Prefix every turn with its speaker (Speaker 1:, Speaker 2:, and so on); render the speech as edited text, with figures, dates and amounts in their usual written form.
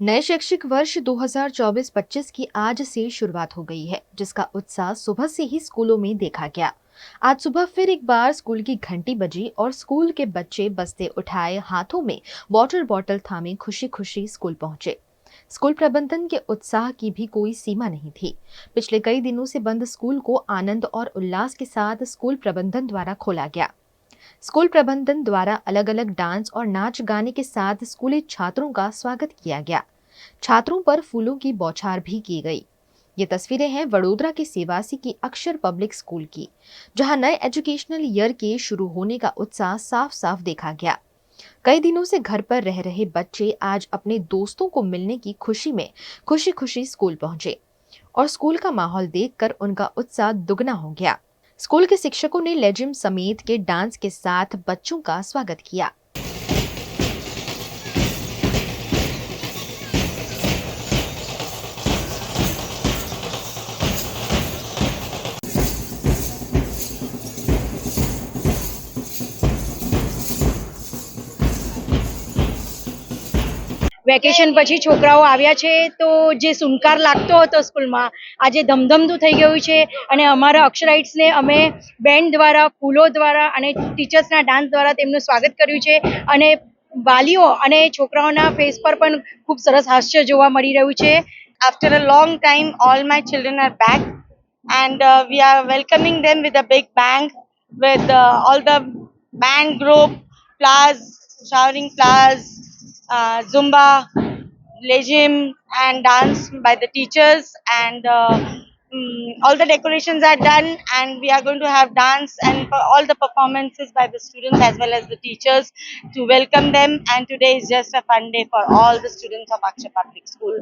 Speaker 1: नए शैक्षिक वर्ष 2024-25 की आज से शुरुआत हो गई है, जिसका उत्साह सुबह से ही स्कूलों में देखा गया। आज सुबह फिर एक बार स्कूल की घंटी बजी और स्कूल के बच्चे बस्ते उठाए हाथों में वाटर बॉटल थामे खुशी खुशी स्कूल पहुंचे। स्कूल प्रबंधन के उत्साह की भी कोई सीमा नहीं थी। पिछले कई दिनों से बंद स्कूल को आनंद और उल्लास के साथ स्कूल प्रबंधन द्वारा खोला गया। स्कूल प्रबंधन द्वारा अलग अलग डांस और नाच गाने के साथ स्कूली छात्रों का स्वागत किया गया। छात्रों पर फूलों की बौछार भी की गई। ये तस्वीरें हैं वडोदरा के सेवासी की अक्षर पब्लिक स्कूल की, जहां नए एजुकेशनल ईयर के शुरू होने का उत्साह साफ साफ देखा गया। कई दिनों से घर पर रह रहे बच्चे आज अपने दोस्तों को मिलने की खुशी में खुशी खुशी स्कूल पहुंचे और स्कूल का माहौल देखकर उनका उत्साह दुगना हो गया। स्कूल के शिक्षकों ने लेजिम समेत के डांस के साथ बच्चों का स्वागत किया।
Speaker 2: વેકેશન પછી છોકરાઓ આવ્યા છે તો જે સુનકાર લાગતો હતો સ્કૂલમાં આજે ધમધમતું થઈ ગયું છે અને અમારા અક્ષરાઇટ્સને અમે બેન્ડ દ્વારા ફૂલો દ્વારા અને ટીચર્સના ડાન્સ દ્વારા તેમનું સ્વાગત કર્યું છે અને વાલીઓ અને છોકરાઓના ફેસ પર પણ ખૂબ સરસ હાસ્ય જોવા મળી રહ્યું છે. After a long time, all my children are back, and we are welcoming them with a big bang, with all the band group, flowers, showering flowers, Zumba, legim, and dance by the teachers, and all the decorations are done, and we are going to have dance and all the performances by the students as well as the teachers to welcome them. And today is just a fun day for all the students of Akshar Public School.